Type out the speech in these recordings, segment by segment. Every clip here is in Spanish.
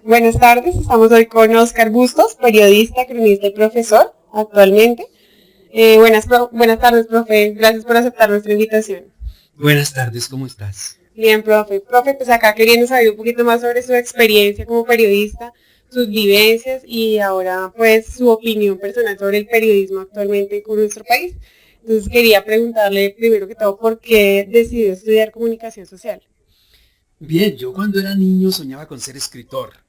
Buenas tardes, estamos hoy con Oscar Bustos, periodista, cronista y profesor actualmente. Buenas tardes, profe. Gracias por aceptar nuestra invitación. Buenas tardes, ¿cómo estás? Bien, profe. Profe, pues acá queriendo saber un poquito más sobre su experiencia como periodista, sus vivencias y ahora pues su opinión personal sobre el periodismo actualmente con nuestro país. Entonces quería preguntarle primero que todo por qué decidió estudiar comunicación social. Bien, yo cuando era niño soñaba con ser escritor,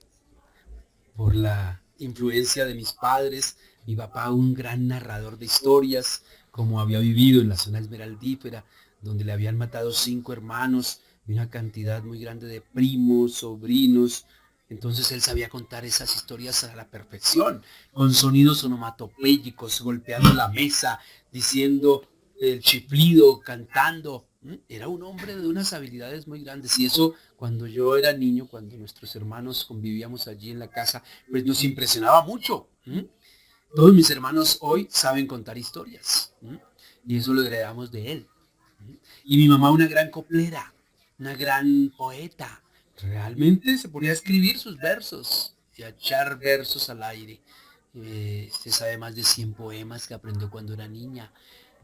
por la influencia de mis padres, mi papá un gran narrador de historias, como había vivido en la zona esmeraldífera, donde le habían matado 5 hermanos y una cantidad muy grande de primos, sobrinos. Entonces él sabía contar esas historias a la perfección, con sonidos onomatopéyicos, golpeando la mesa, diciendo el chiflido, cantando. Era un hombre de unas habilidades muy grandes y eso cuando yo era niño, cuando nuestros hermanos convivíamos allí en la casa, pues nos impresionaba mucho. Todos mis hermanos hoy saben contar historias y eso lo heredamos de él. Y mi mamá una gran coplera, una gran poeta. Realmente se ponía a escribir sus versos y a echar versos al aire. Se sabe más de 100 poemas que aprendió cuando era niña.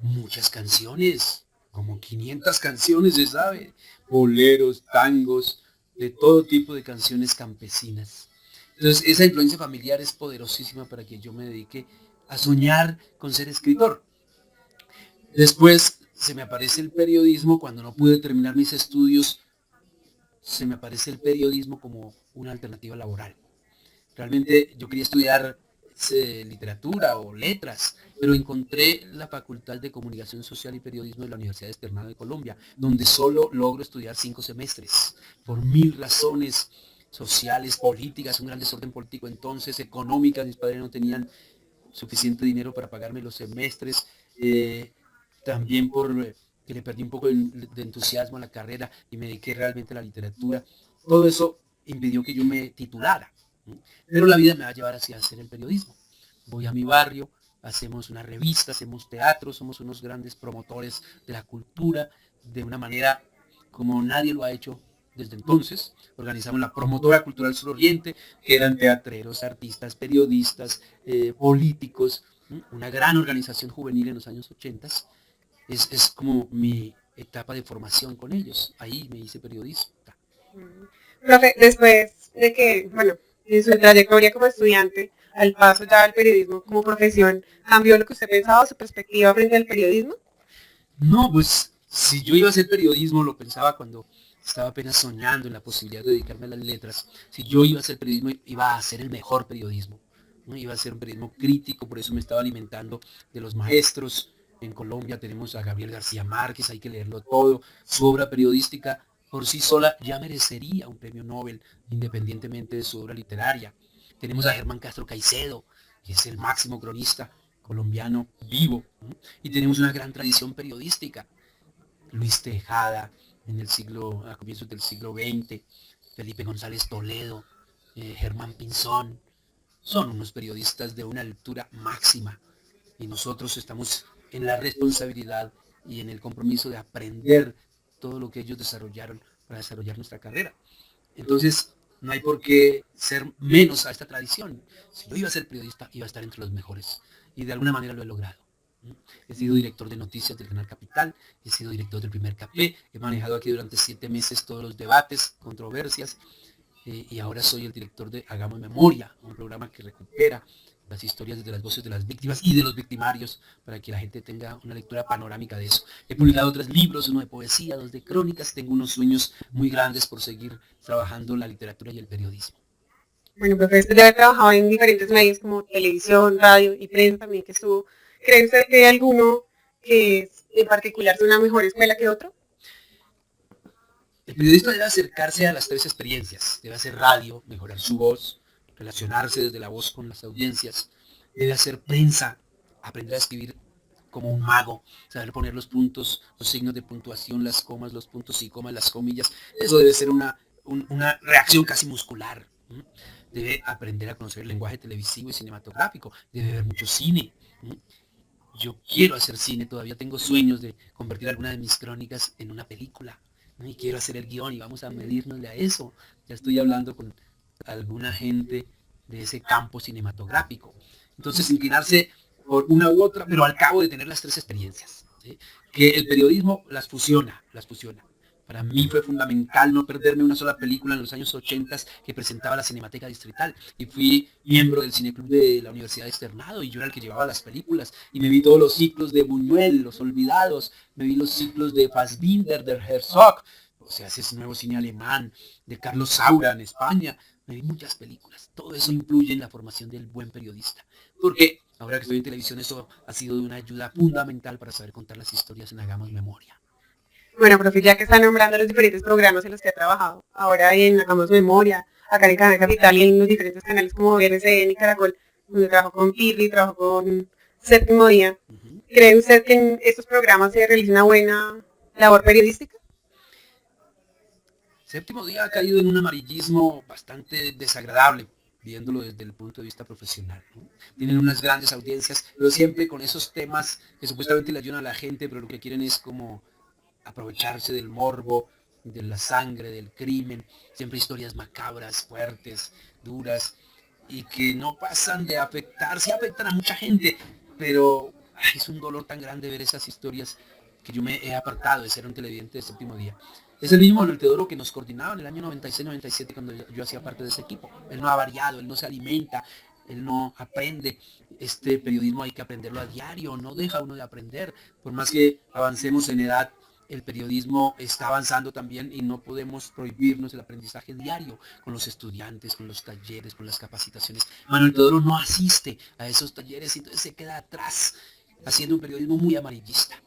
Muchas canciones, como 500 canciones se sabe. Boleros, tangos, de todo tipo de canciones campesinas. Entonces esa influencia familiar es poderosísima para que yo me dedique a soñar con ser escritor. Después se me aparece el periodismo, cuando no pude terminar mis estudios, se me aparece el periodismo como una alternativa laboral. Realmente yo quería estudiar literatura o letras, pero encontré la Facultad de Comunicación Social y Periodismo de la Universidad Externada de Colombia, donde solo logro estudiar 5 semestres, por mil razones sociales, políticas, un gran desorden político entonces, económicas, mis padres no tenían suficiente dinero para pagarme los semestres, eh, también por que le perdí un poco de entusiasmo a la carrera y me dediqué realmente a la literatura. Todo eso impidió que yo me titulara, ¿no? Pero la vida me va a llevar hacia hacer el periodismo. Voy a mi barrio, hacemos una revista, hacemos teatro, somos unos grandes promotores de la cultura de una manera como nadie lo ha hecho desde entonces. Organizamos la Promotora Cultural Suroriente, que eran teatreros, artistas, periodistas, políticos, una gran organización juvenil en los años 80. Es como mi etapa de formación con ellos. Ahí me hice periodista. Profe, después de que, bueno, en su trayectoria como estudiante, al paso ya al periodismo como profesión, ¿cambió lo que usted pensaba, su perspectiva frente al periodismo? No, pues si yo iba a hacer periodismo, lo pensaba cuando estaba apenas soñando en la posibilidad de dedicarme a las letras. Si yo iba a hacer periodismo, iba a hacer el mejor periodismo, ¿no? Iba a ser un periodismo crítico, por eso me estaba alimentando de los maestros. En Colombia tenemos a Gabriel García Márquez, hay que leerlo todo. Su obra periodística por sí sola ya merecería un premio Nobel, independientemente de su obra literaria. Tenemos a Germán Castro Caicedo, que es el máximo cronista colombiano vivo, ¿no? Y tenemos una gran tradición periodística. Luis Tejada a comienzos del siglo XX, Felipe González Toledo, Germán Pinzón, son unos periodistas de una altura máxima y nosotros estamos en la responsabilidad y en el compromiso de aprender todo lo que ellos desarrollaron para desarrollar nuestra carrera. Entonces, no hay por qué ser menos a esta tradición. Si yo iba a ser periodista, iba a estar entre los mejores. Y de alguna manera lo he logrado. He sido director de noticias del Canal Capital, he sido director del Primer Café, he manejado aquí durante 7 meses todos los debates, controversias, y ahora soy el director de Hagamos Memoria, un programa que recupera las historias desde las voces de las víctimas y de los victimarios para que la gente tenga una lectura panorámica de eso. He publicado 3 libros, uno de poesía, 2 de crónicas, tengo unos sueños muy grandes por seguir trabajando la literatura y el periodismo. Bueno, profe, usted debe haber trabajado en diferentes medios como televisión, radio y prensa también que estuvo. ¿Cree usted que hay alguno que en particular sea una mejor escuela que otro? El periodista debe acercarse a las 3 experiencias, debe hacer radio, mejorar su voz, relacionarse desde la voz con las audiencias, debe hacer prensa, aprender a escribir como un mago, saber poner los puntos, los signos de puntuación, las comas, los puntos y comas, las comillas. Eso debe ser una reacción casi muscular. Debe aprender a conocer el lenguaje televisivo y cinematográfico, debe ver mucho cine. Yo quiero hacer cine, todavía tengo sueños de convertir alguna de mis crónicas en una película, ¿no? Y quiero hacer el guión y vamos a medirnosle a eso. Ya estoy hablando con alguna gente de ese campo cinematográfico. Entonces, inclinarse por una u otra, pero al cabo de tener las tres experiencias, ¿sí? Que el periodismo las fusiona, las fusiona. Para mí fue fundamental no perderme una sola película en los años 80 que presentaba la Cinemateca Distrital. Y fui miembro del Cineclub de la Universidad de Externado y yo era el que llevaba las películas. Y me vi todos los ciclos de Buñuel, Los Olvidados, me vi los ciclos de Fassbinder, de Herzog, o sea, ese nuevo cine alemán, de Carlos Saura en España. Me vi muchas películas. Todo eso influye en la formación del buen periodista. Porque ahora que estoy en televisión, eso ha sido de una ayuda fundamental para saber contar las historias en Hagamos Memoria. Bueno, profe, ya que está nombrando los diferentes programas en los que ha trabajado, ahora en Hagamos Memoria, acá en Canal Capital y en los diferentes canales como RCN y Caracol, donde trabajó con Pirri, trabajó con Séptimo Día, ¿cree usted que en estos programas se realiza una buena labor periodística? Séptimo Día ha caído en un amarillismo bastante desagradable, viéndolo desde el punto de vista profesional, ¿no? Tienen unas grandes audiencias, pero siempre con esos temas que supuestamente le ayudan a la gente, pero lo que quieren es como aprovecharse del morbo, de la sangre, del crimen, siempre historias macabras, fuertes, duras, y que no pasan de afectar, sí afectan a mucha gente, pero es un dolor tan grande ver esas historias que yo me he apartado de ser un televidente de Séptimo Día. Es el mismo Manuel Teodoro que nos coordinaba en el año 96-97 cuando yo hacía parte de ese equipo. Él no ha variado, él no se alimenta, él no aprende. Este periodismo hay que aprenderlo a diario, no deja uno de aprender. Por más que avancemos en edad, el periodismo está avanzando también y no podemos prohibirnos el aprendizaje diario con los estudiantes, con los talleres, con las capacitaciones. Manuel Teodoro no asiste a esos talleres y entonces se queda atrás haciendo un periodismo muy amarillista.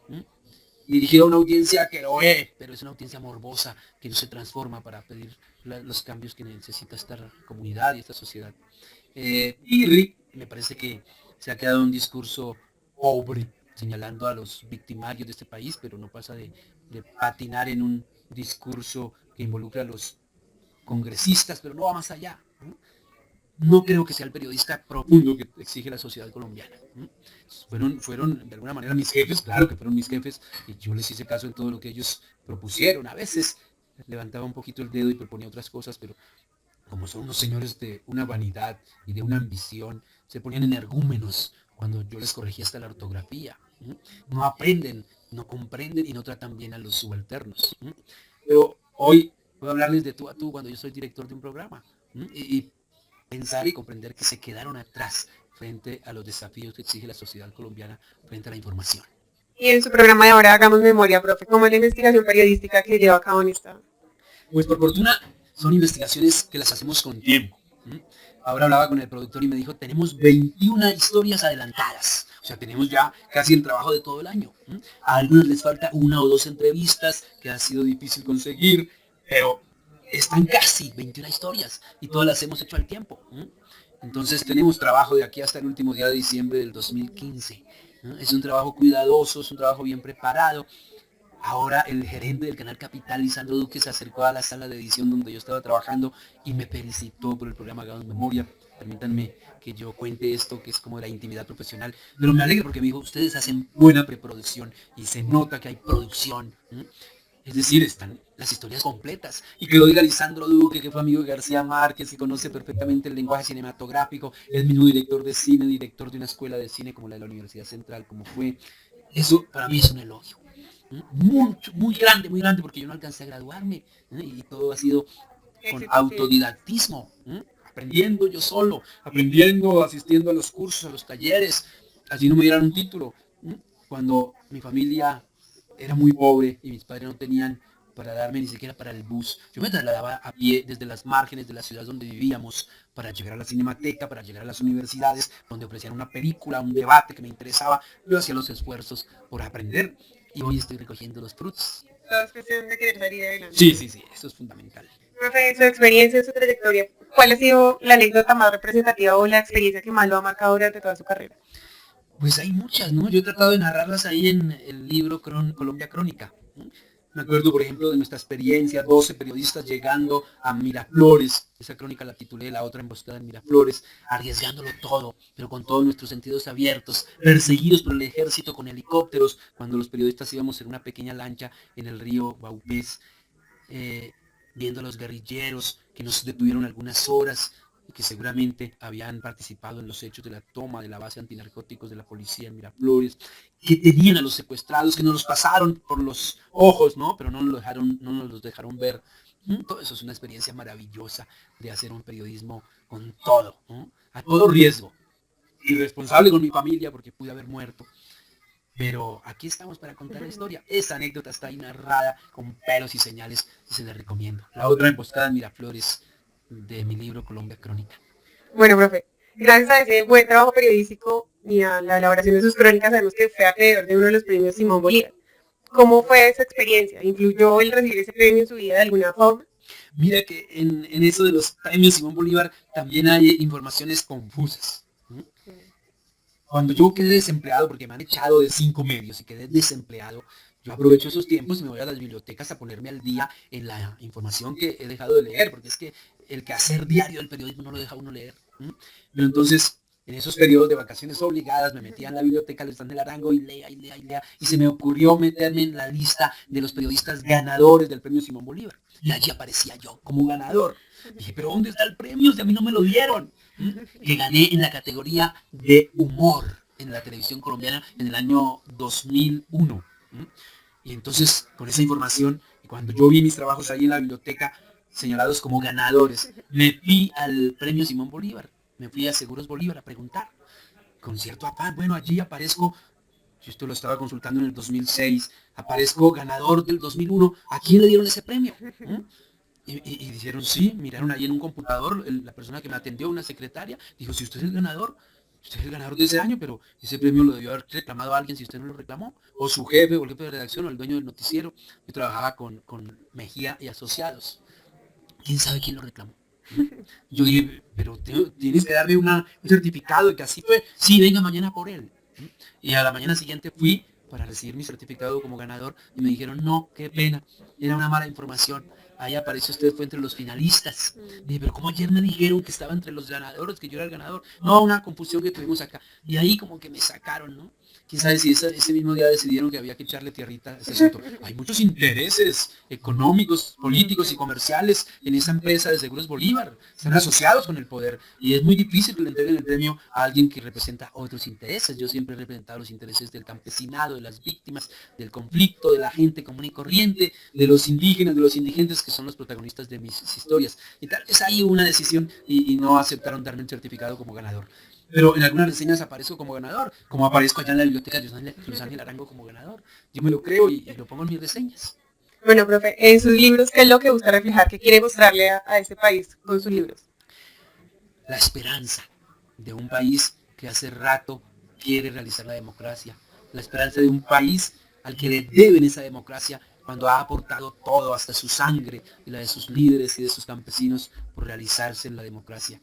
Dirigido a una audiencia que lo ve, pero es una audiencia morbosa que no se transforma para pedir los cambios que necesita esta comunidad y esta sociedad. Y Rick me parece que se ha quedado un discurso pobre, señalando a los victimarios de este país, pero no pasa de patinar en un discurso que involucra a los congresistas, pero no va más allá. No creo que sea el periodista profundo que exige la sociedad colombiana. Fueron de alguna manera mis jefes, claro que fueron mis jefes, y yo les hice caso en todo lo que ellos propusieron. A veces levantaba un poquito el dedo y proponía otras cosas, pero como son unos señores de una vanidad y de una ambición, se ponían energúmenos cuando yo les corregía hasta la ortografía. No aprenden, no comprenden y no tratan bien a los subalternos. Pero hoy puedo hablarles de tú a tú cuando yo soy director de un programa. Y pensar y comprender que se quedaron atrás frente a los desafíos que exige la sociedad colombiana frente a la información. Y en su programa de ahora Hagamos Memoria, profe, ¿cómo es la investigación periodística que lleva a cabo en esta? Pues por fortuna son investigaciones que las hacemos con tiempo. Ahora hablaba con el productor y me dijo, tenemos 21 historias adelantadas. O sea, tenemos ya casi el trabajo de todo el año. A algunos les falta una o dos entrevistas que ha sido difícil conseguir, pero están casi 21 historias y todas las hemos hecho al tiempo. Entonces tenemos trabajo de aquí hasta el último día de diciembre del 2015. Es un trabajo cuidadoso, es un trabajo bien preparado. Ahora el gerente del canal Capital, Lisandro Duque, se acercó a la sala de edición donde yo estaba trabajando y me felicitó por el programa Hagamos Memoria. Permítanme que yo cuente esto, que es como la intimidad profesional. Pero me alegra porque me dijo, ustedes hacen buena preproducción y se nota que hay producción. Es decir, están las historias completas. Y que lo diga Lisandro Duque, que fue amigo de García Márquez y conoce perfectamente el lenguaje cinematográfico, es mismo director de cine, director de una escuela de cine como la de la Universidad Central, como fue. Eso para mí es un elogio. Mucho, muy grande, porque yo no alcancé a graduarme, y todo ha sido con autodidactismo, aprendiendo yo solo, aprendiendo, asistiendo a los cursos, a los talleres, así no me dieran un título. Cuando mi familia era muy pobre y mis padres no tenían para darme ni siquiera para el bus, yo me trasladaba a pie desde las márgenes de la ciudad donde vivíamos para llegar a la cinemateca, para llegar a las universidades donde ofrecían una película, un debate que me interesaba. Yo hacía los esfuerzos por aprender y hoy estoy recogiendo los frutos. Todo es cuestión de querer salir adelante. Sí, eso es fundamental. Profe, en su experiencia, en su trayectoria, ¿cuál ha sido la anécdota más representativa o la experiencia que más lo ha marcado durante toda su carrera? Pues hay muchas, ¿no? Yo he tratado de narrarlas ahí en el libro Colombia Crónica. Me acuerdo, por ejemplo, de nuestra experiencia, 12 periodistas llegando a Miraflores. Esa crónica la titulé La otra emboscada en Miraflores, arriesgándolo todo, pero con todos nuestros sentidos abiertos, perseguidos por el ejército con helicópteros, cuando los periodistas íbamos en una pequeña lancha en el río Baupés. viendo a los guerrilleros que nos detuvieron algunas horas y que seguramente habían participado en los hechos de la toma de la base antinarcóticos de la policía en Miraflores, que tenían a los secuestrados, que nos los pasaron por los ojos, ¿no? Pero no nos los dejaron ver. Todo eso es una experiencia maravillosa de hacer un periodismo con todo, ¿no? A todo riesgo. Irresponsable con mi familia porque pude haber muerto. Pero aquí estamos para contar la historia. Esa anécdota está ahí narrada con pelos y señales y se la recomiendo. La otra emboscada en Miraflores de mi libro Colombia Crónica. Bueno, profe, gracias a ese buen trabajo periodístico y a la elaboración de sus crónicas, sabemos que fue acreedor de uno de los premios Simón Bolívar. ¿Cómo fue esa experiencia? ¿Influyó el recibir ese premio en su vida de alguna forma? Mira que en eso de los premios Simón Bolívar también hay informaciones confusas. Cuando yo quedé desempleado, porque me han echado de 5 medios y quedé desempleado, yo aprovecho esos tiempos y me voy a las bibliotecas a ponerme al día en la información que he dejado de leer, porque es que el quehacer diario del periodismo no lo deja uno leer. Pero entonces, en esos periodos de vacaciones obligadas, me metía en la biblioteca del Stand del Arango y lea, y lea, y lea, y se me ocurrió meterme en la lista de los periodistas ganadores del premio Simón Bolívar. Y allí aparecía yo como ganador. Dije, pero ¿dónde está el premio? Si a mí no me lo dieron. Que gané en la categoría de humor en la televisión colombiana en el año 2001. Y entonces, con esa información, cuando yo vi mis trabajos ahí en la biblioteca señalados como ganadores, me fui al premio Simón Bolívar, me fui a Seguros Bolívar a preguntar, con cierto afán. Bueno, allí aparezco, yo esto lo estaba consultando en el 2006, aparezco ganador del 2001, ¿a quién le dieron ese premio? Y dijeron, sí, miraron ahí en un computador, la persona que me atendió, una secretaria, dijo, si usted es el ganador de ese año, pero ese premio lo debió haber reclamado a alguien si usted no lo reclamó, o su jefe, o el jefe de redacción, o el dueño del noticiero. Yo trabajaba con Mejía y Asociados. ¿Quién sabe quién lo reclamó? Yo dije, pero tienes que darme un certificado de que así fue. Sí, venga mañana por él. Y a la mañana siguiente fui para recibir mi certificado como ganador y me dijeron, no, qué pena, era una mala información. Ahí apareció usted, fue entre los finalistas. Dije, pero como ayer me dijeron que estaba entre los ganadores, que yo era el ganador. No, una confusión que tuvimos acá. Y ahí como que me sacaron, ¿no? Quién sabe si ese mismo día decidieron que había que echarle tierrita a ese asunto. Hay muchos intereses económicos, políticos y comerciales en esa empresa de Seguros Bolívar. Están asociados con el poder. Y es muy difícil que le entreguen el premio a alguien que representa otros intereses. Yo siempre he representado los intereses del campesinado, de las víctimas, del conflicto, de la gente común y corriente, de los indígenas, de los indigentes, que son los protagonistas de mis historias. Y tal vez ahí hubo una decisión y no aceptaron darme el certificado como ganador. Pero en algunas reseñas aparezco como ganador, como aparezco allá en la biblioteca de Luis Ángel Arango como ganador. Yo me lo creo y lo pongo en mis reseñas. Bueno, profe, en sus libros, ¿qué es lo que busca reflejar? ¿Qué quiere mostrarle a este país con sus libros? La esperanza de un país que hace rato quiere realizar la democracia. La esperanza de un país al que le deben esa democracia cuando ha aportado todo, hasta su sangre y la de sus líderes y de sus campesinos, por realizarse en la democracia.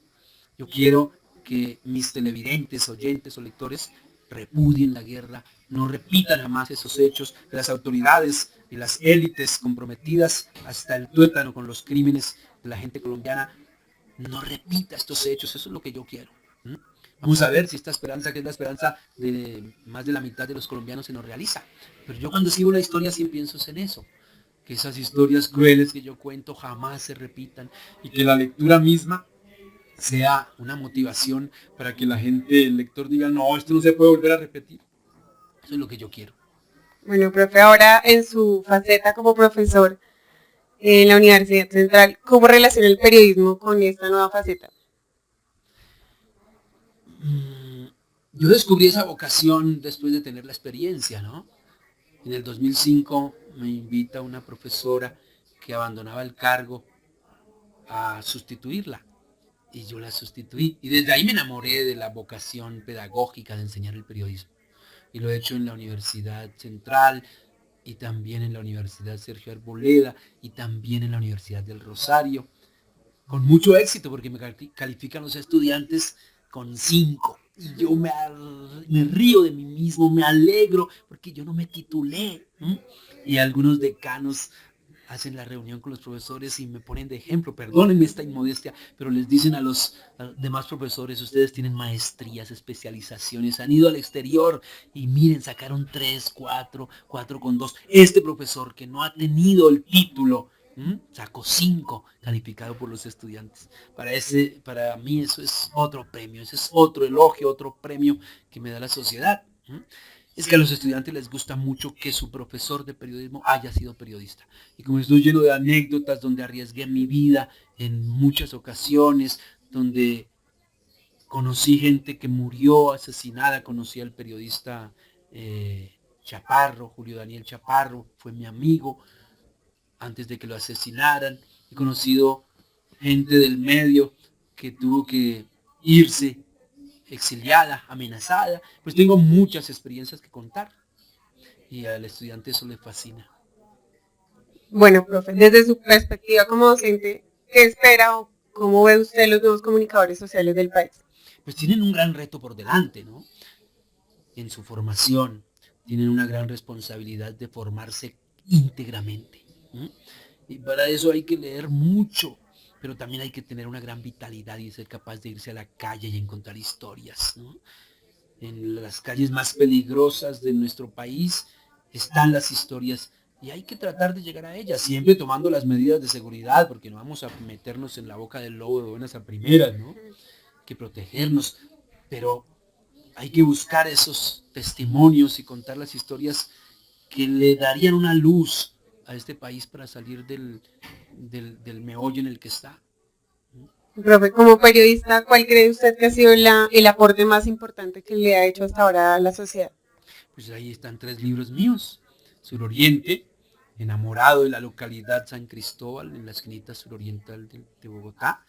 Yo quiero que mis televidentes, oyentes o lectores repudien la guerra, no repitan jamás esos hechos, que las autoridades y las élites comprometidas hasta el tuétano con los crímenes de la gente colombiana no repita estos hechos. Eso es lo que yo quiero. Vamos a ver si esta esperanza, que es la esperanza de más de la mitad de los colombianos, se nos realiza. Pero yo cuando escribo una historia siempre pienso en eso, que esas historias crueles que yo cuento jamás se repitan y que la lectura misma sea una motivación para que la gente, el lector, diga, no, esto no se puede volver a repetir. Eso es lo que yo quiero. Bueno, profe, ahora en su faceta como profesor en la Universidad Central, ¿cómo relaciona el periodismo con esta nueva faceta? Yo descubrí esa vocación después de tener la experiencia, ¿no? En el 2005 me invita una profesora que abandonaba el cargo a sustituirla. Y yo la sustituí. Y desde ahí me enamoré de la vocación pedagógica de enseñar el periodismo. Y lo he hecho en la Universidad Central y también en la Universidad Sergio Arboleda y también en la Universidad del Rosario. Con mucho éxito porque me califican los estudiantes con 5. Y yo me río de mí mismo, me alegro porque yo no me titulé. Y algunos decanos hacen la reunión con los profesores y me ponen de ejemplo, perdónenme esta inmodestia, pero les dicen a los demás profesores, ustedes tienen maestrías, especializaciones, han ido al exterior y miren, sacaron 3, 4, 4,2. Este profesor que no ha tenido el título Sacó 5 calificado por los estudiantes. Para mí eso es otro premio, ese es otro elogio, otro premio que me da la sociedad. Es que a los estudiantes les gusta mucho que su profesor de periodismo haya sido periodista. Y como estoy lleno de anécdotas donde arriesgué mi vida en muchas ocasiones, donde conocí gente que murió asesinada, conocí al periodista Chaparro, Julio Daniel Chaparro, fue mi amigo antes de que lo asesinaran. He conocido gente del medio que tuvo que irse exiliada, amenazada. Pues tengo muchas experiencias que contar y al estudiante eso le fascina. Bueno, profe, desde su perspectiva como docente, ¿qué espera o cómo ve usted los nuevos comunicadores sociales del país? Pues tienen un gran reto por delante, ¿no? En su formación, tienen una gran responsabilidad de formarse íntegramente. Y para eso hay que leer mucho, pero también hay que tener una gran vitalidad y ser capaz de irse a la calle y encontrar historias, ¿no? En las calles más peligrosas de nuestro país están las historias y hay que tratar de llegar a ellas, siempre tomando las medidas de seguridad, porque no vamos a meternos en la boca del lobo de buenas a primeras, ¿no? Hay que protegernos, pero hay que buscar esos testimonios y contar las historias que le darían una luz a este país para salir del meollo en el que está. Profe, como periodista, ¿cuál cree usted que ha sido el aporte más importante que le ha hecho hasta ahora a la sociedad? Pues ahí están 3 libros míos. Suroriente, enamorado de la localidad San Cristóbal, en la esquinita suroriental de Bogotá.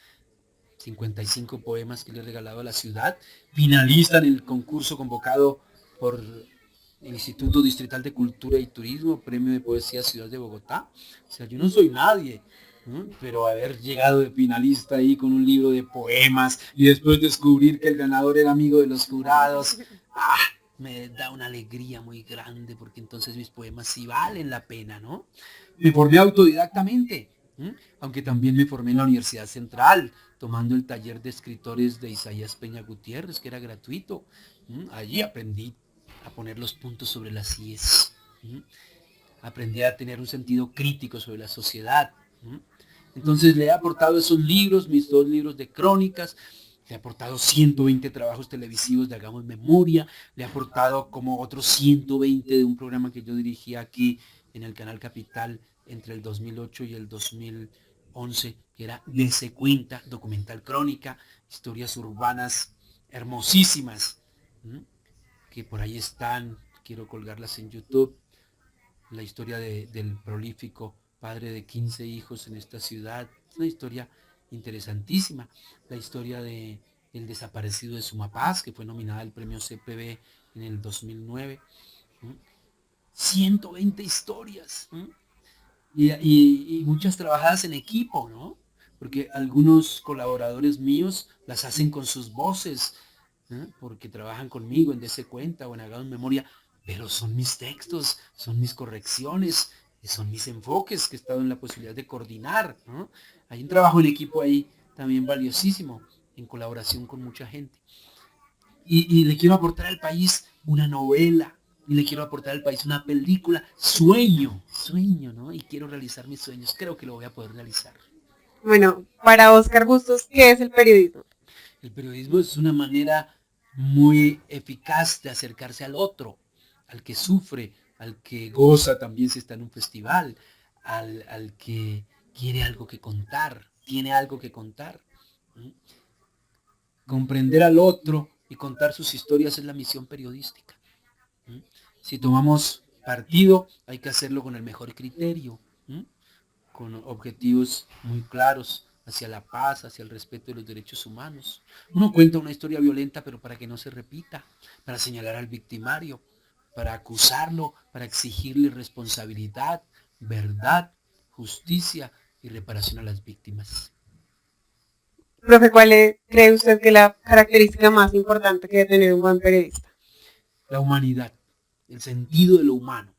55 poemas que le he regalado a la ciudad. Finalista en el concurso convocado por el Instituto Distrital de Cultura y Turismo, Premio de Poesía Ciudad de Bogotá. O sea, yo no soy nadie, ¿no? Pero haber llegado de finalista ahí con un libro de poemas y después descubrir que el ganador era amigo de los jurados, me da una alegría muy grande porque entonces mis poemas sí valen la pena, ¿no? Me formé autodidactamente, aunque también me formé en la Universidad Central, tomando el taller de escritores de Isaías Peña Gutiérrez, que era gratuito. Allí aprendí a poner los puntos sobre las IES. Aprendí a tener un sentido crítico sobre la sociedad. Entonces le he aportado esos libros, mis 2 libros de crónicas, le he aportado 120 trabajos televisivos de Hagamos Memoria, le he aportado como otros 120 de un programa que yo dirigía aquí en el Canal Capital entre el 2008 y el 2011, que era Dese Cuenta, documental crónica, historias urbanas hermosísimas, que por ahí están, quiero colgarlas en YouTube, la historia del prolífico padre de 15 hijos en esta ciudad. Es una historia interesantísima. La historia de el desaparecido de Sumapaz, que fue nominada al premio CPB en el 2009. 120 historias. Y muchas trabajadas en equipo, ¿no? Porque algunos colaboradores míos las hacen con sus voces, porque trabajan conmigo en Dese Cuenta o en Hagamos Memoria, pero son mis textos, son mis correcciones, son mis enfoques que he estado en la posibilidad de coordinar, ¿no? Hay un trabajo en equipo ahí también valiosísimo, en colaboración con mucha gente. Y le quiero aportar al país una novela, y le quiero aportar al país una película. Sueño, ¿no? Y quiero realizar mis sueños. Creo que lo voy a poder realizar. Bueno, para Oscar Bustos, ¿qué es el periodismo? El periodismo es una manera muy eficaz de acercarse al otro, al que sufre, al que goza también si está en un festival, al que quiere algo que contar, tiene algo que contar. Comprender al otro y contar sus historias es la misión periodística. Si tomamos partido, hay que hacerlo con el mejor criterio, con objetivos muy claros hacia la paz, hacia el respeto de los derechos humanos. Uno cuenta una historia violenta, pero para que no se repita, para señalar al victimario, para acusarlo, para exigirle responsabilidad, verdad, justicia y reparación a las víctimas. Profe, ¿cree usted que es la característica más importante que debe tener un buen periodista? La humanidad, el sentido de lo humano.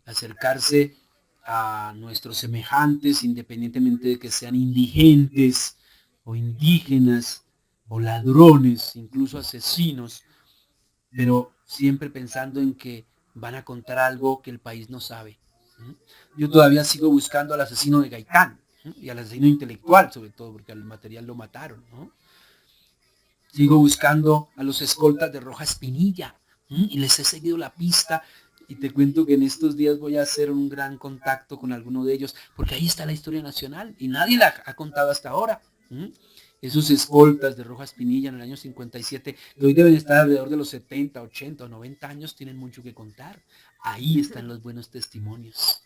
Acercarse a nuestros semejantes, independientemente de que sean indigentes o indígenas o ladrones, incluso asesinos, pero siempre pensando en que van a contar algo que el país no sabe, Yo todavía sigo buscando al asesino de Gaitán y al asesino intelectual, sobre todo, porque al material lo mataron, ¿no? Sigo buscando a los escoltas de Roja Espinilla y les he seguido la pista y te cuento que en estos días voy a hacer un gran contacto con alguno de ellos, porque ahí está la historia nacional y nadie la ha contado hasta ahora. Esos escoltas de Roja Espinilla en el año 57, que hoy deben estar alrededor de los 70, 80 o 90 años, tienen mucho que contar. Ahí están los buenos testimonios.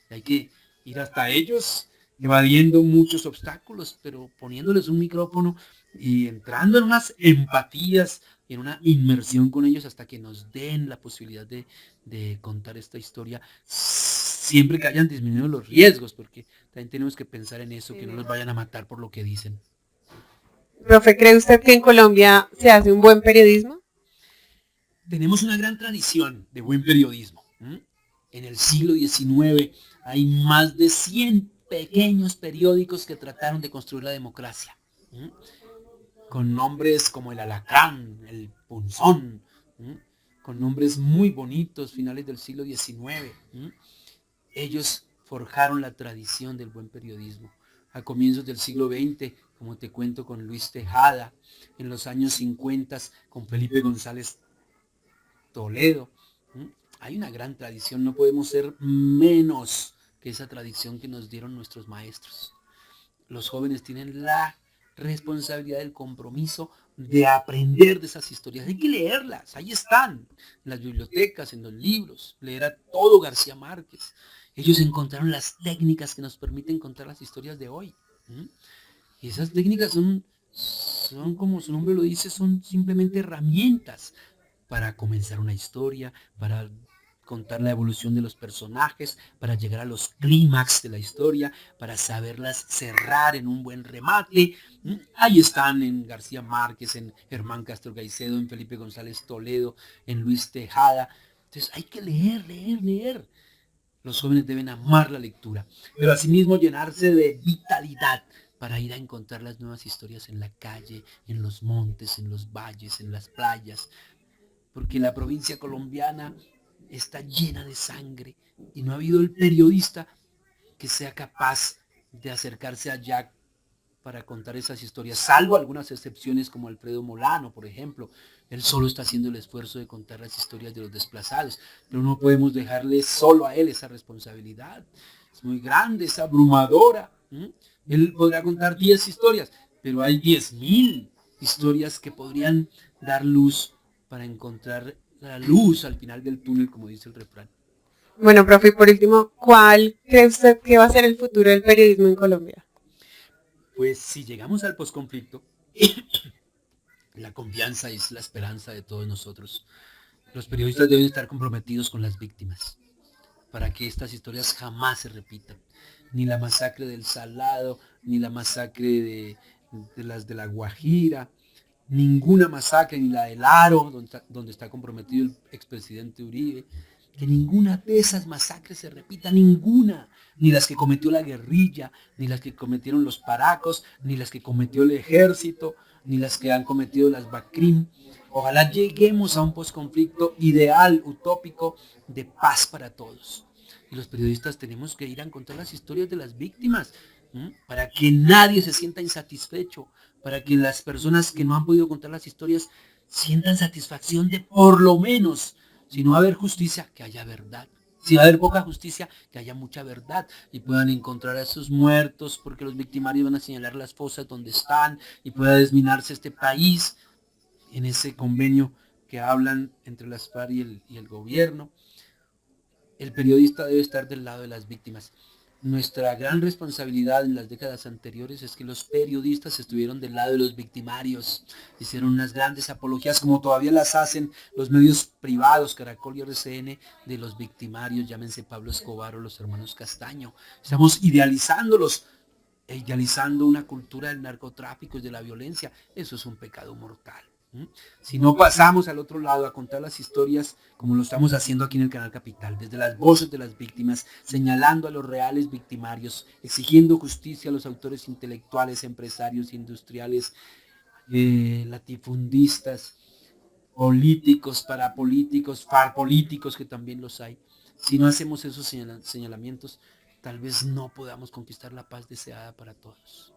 Y hay que ir hasta ellos, evadiendo muchos obstáculos, pero poniéndoles un micrófono y entrando en unas empatías y en una inmersión con ellos hasta que nos den la posibilidad de contar esta historia, siempre que hayan disminuido los riesgos, porque también tenemos que pensar en eso, que no los vayan a matar por lo que dicen. Profe, ¿cree usted que en Colombia se hace un buen periodismo? Tenemos una gran tradición de buen periodismo. En el siglo XIX hay más de 100 pequeños periódicos que trataron de construir la democracia, con nombres como el Alacrán, el Punzón, con nombres muy bonitos, finales del siglo XIX. Ellos forjaron la tradición del buen periodismo. A comienzos del siglo XX, como te cuento, con Luis Tejada, en los años 50 con Felipe González Toledo. Hay una gran tradición, no podemos ser menos que esa tradición que nos dieron nuestros maestros. Los jóvenes tienen la responsabilidad del compromiso de aprender de esas historias. Hay que leerlas, ahí están, en las bibliotecas, en los libros, leer a todo García Márquez. Ellos encontraron las técnicas que nos permiten contar las historias de hoy. Y esas técnicas son, como su nombre lo dice, son simplemente herramientas para comenzar una historia, para contar la evolución de los personajes, para llegar a los clímax de la historia, para saberlas cerrar en un buen remate. Ahí están en García Márquez, en Germán Castro Caicedo, en Felipe González Toledo, en Luis Tejada. Entonces hay que leer, leer, leer. Los jóvenes deben amar la lectura, pero asimismo llenarse de vitalidad para ir a encontrar las nuevas historias en la calle, en los montes, en los valles, en las playas, porque la provincia colombiana está llena de sangre y no ha habido el periodista que sea capaz de acercarse allá para contar esas historias, salvo algunas excepciones como Alfredo Molano, por ejemplo. Él solo está haciendo el esfuerzo de contar las historias de los desplazados, pero no podemos dejarle solo a él esa responsabilidad. Es muy grande, es abrumadora. Él podrá contar 10 historias, pero hay 10.000 historias que podrían dar luz para encontrar la luz al final del túnel, como dice el refrán. Bueno, profe, y por último, ¿cuál cree usted que va a ser el futuro del periodismo en Colombia? Pues si llegamos al posconflicto, la confianza es la esperanza de todos nosotros. Los periodistas deben estar comprometidos con las víctimas para que estas historias jamás se repitan. Ni la masacre del Salado, ni la masacre de las de la Guajira, ninguna masacre, ni la del Aro, donde está comprometido el expresidente Uribe, que ninguna de esas masacres se repita, ninguna, ni las que cometió la guerrilla, ni las que cometieron los paracos, ni las que cometió el ejército, ni las que han cometido las BACRIM. Ojalá lleguemos a un posconflicto ideal, utópico, de paz para todos. Y los periodistas tenemos que ir a contar las historias de las víctimas, para que nadie se sienta insatisfecho, para que las personas que no han podido contar las historias sientan satisfacción de por lo menos, si no va a haber justicia, que haya verdad. Si va a haber poca justicia, que haya mucha verdad y puedan encontrar a esos muertos, porque los victimarios van a señalar las fosas donde están y pueda desminarse este país en ese convenio que hablan entre las FARC y el gobierno. El periodista debe estar del lado de las víctimas. Nuestra gran responsabilidad en las décadas anteriores es que los periodistas estuvieron del lado de los victimarios, hicieron unas grandes apologías, como todavía las hacen los medios privados, Caracol y RCN, de los victimarios, llámense Pablo Escobar o los hermanos Castaño. Estamos idealizándolos, idealizando una cultura del narcotráfico y de la violencia. Eso es un pecado mortal. Si no pasamos al otro lado a contar las historias como lo estamos haciendo aquí en el Canal Capital, desde las voces de las víctimas, señalando a los reales victimarios, exigiendo justicia a los autores intelectuales, empresarios, industriales, latifundistas, políticos, parapolíticos, farpolíticos, que también los hay. Si no hacemos esos señalamientos, tal vez no podamos conquistar la paz deseada para todos.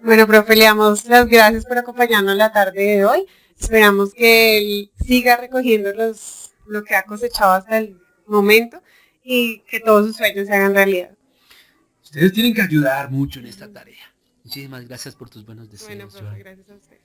Bueno, profe, le damos las gracias por acompañarnos la tarde de hoy. Esperamos que él siga recogiendo lo que ha cosechado hasta el momento y que todos sus sueños se hagan realidad. Ustedes tienen que ayudar mucho en esta tarea. Muchísimas gracias por tus buenos deseos. Bueno, profe, gracias a usted.